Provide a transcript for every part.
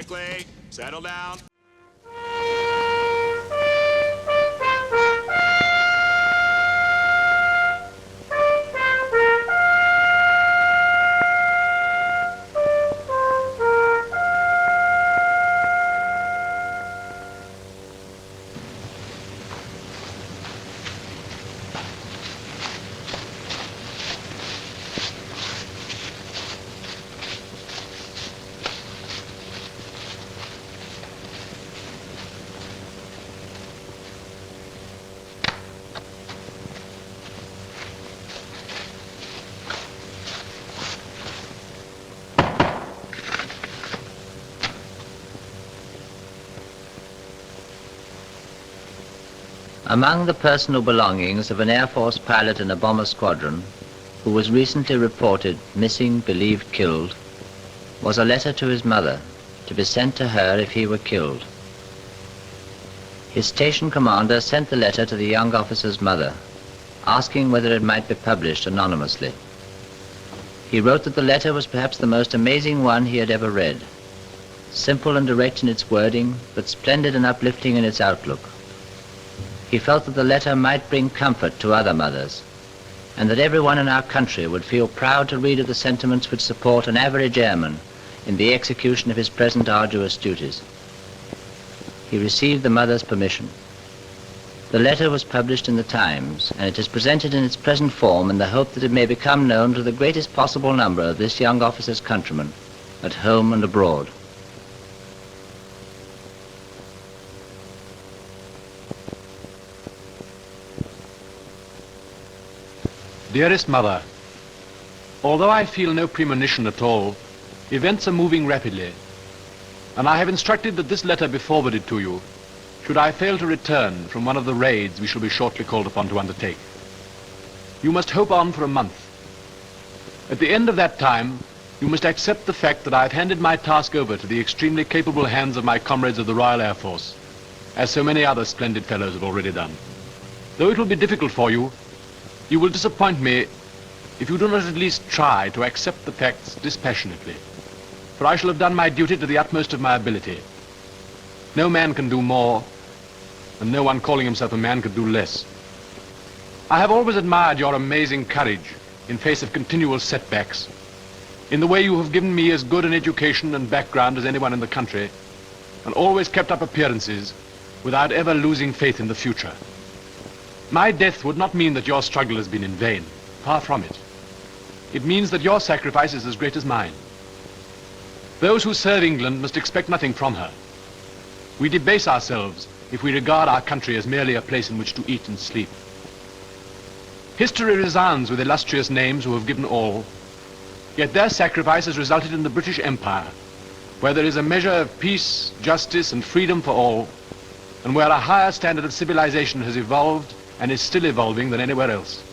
Brinkley, settle down. Among the personal belongings of an Air Force pilot in a bomber squadron, who was recently reported missing, believed killed, was a letter to his mother to be sent to her if he were killed. His station commander sent the letter to the young officer's mother, asking whether it might be published anonymously. He wrote that the letter was perhaps the most amazing one he had ever read, simple and direct in its wording, but splendid and uplifting in its outlook. He felt that the letter might bring comfort to other mothers, and that everyone in our country would feel proud to read of the sentiments which support an average airman in the execution of his present arduous duties. He received the mother's permission. The letter was published in the Times, and it is presented in its present form in the hope that it may become known to the greatest possible number of this young officer's countrymen, at home and abroad. Dearest Mother, although I feel no premonition at all, events are moving rapidly, and I have instructed that this letter be forwarded to you, should I fail to return from one of the raids we shall be shortly called upon to undertake. You must hope on for a month. At the end of that time, you must accept the fact that I have handed my task over to the extremely capable hands of my comrades of the Royal Air Force, as so many other splendid fellows have already done. Though it will be difficult for you, you will disappoint me if you do not at least try to accept the facts dispassionately, for I shall have done my duty to the utmost of my ability. No man can do more, and no one calling himself a man could do less. I have always admired your amazing courage in face of continual setbacks, in the way you have given me as good an education and background as anyone in the country, and always kept up appearances without ever losing faith in the future. My death would not mean that your struggle has been in vain. Far from it. It means that your sacrifice is as great as mine. Those who serve England must expect nothing from her. We debase ourselves if we regard our country as merely a place in which to eat and sleep. History resounds with illustrious names who have given all, yet their sacrifice has resulted in the British Empire, where there is a measure of peace, justice, and freedom for all, and where a higher standard of civilization has evolved and is still evolving than anywhere else.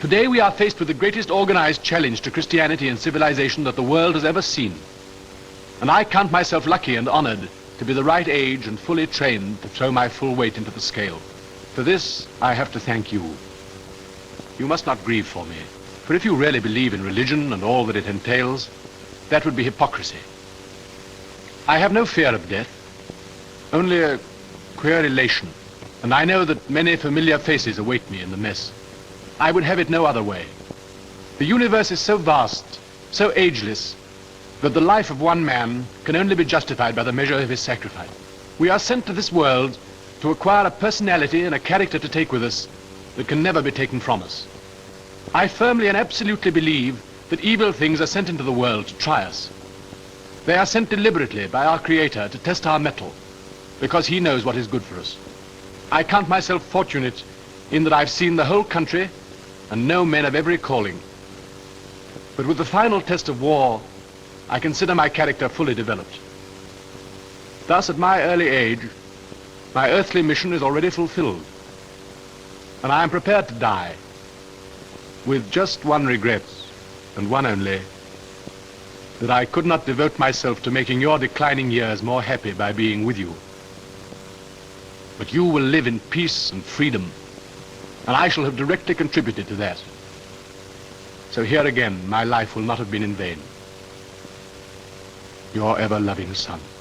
Today we are faced with the greatest organized challenge to Christianity and civilization that the world has ever seen. And I count myself lucky and honored to be the right age and fully trained to throw my full weight into the scale. For this, I have to thank you. You must not grieve for me, for if you really believe in religion and all that it entails, that would be hypocrisy. I have no fear of death, only a queer elation. And I know that many familiar faces await me in the mess. I would have it no other way. The universe is so vast, so ageless, that the life of one man can only be justified by the measure of his sacrifice. We are sent to this world to acquire a personality and a character to take with us that can never be taken from us. I firmly and absolutely believe that evil things are sent into the world to try us. They are sent deliberately by our Creator to test our mettle, because He knows what is good for us. I count myself fortunate in that I've seen the whole country and know men of every calling. But with the final test of war, I consider my character fully developed. Thus, at my early age, my earthly mission is already fulfilled, and I am prepared to die with just one regret, and one only, that I could not devote myself to making your declining years more happy by being with you. But you will live in peace and freedom, and I shall have directly contributed to that. So here again, my life will not have been in vain. Your ever-loving son.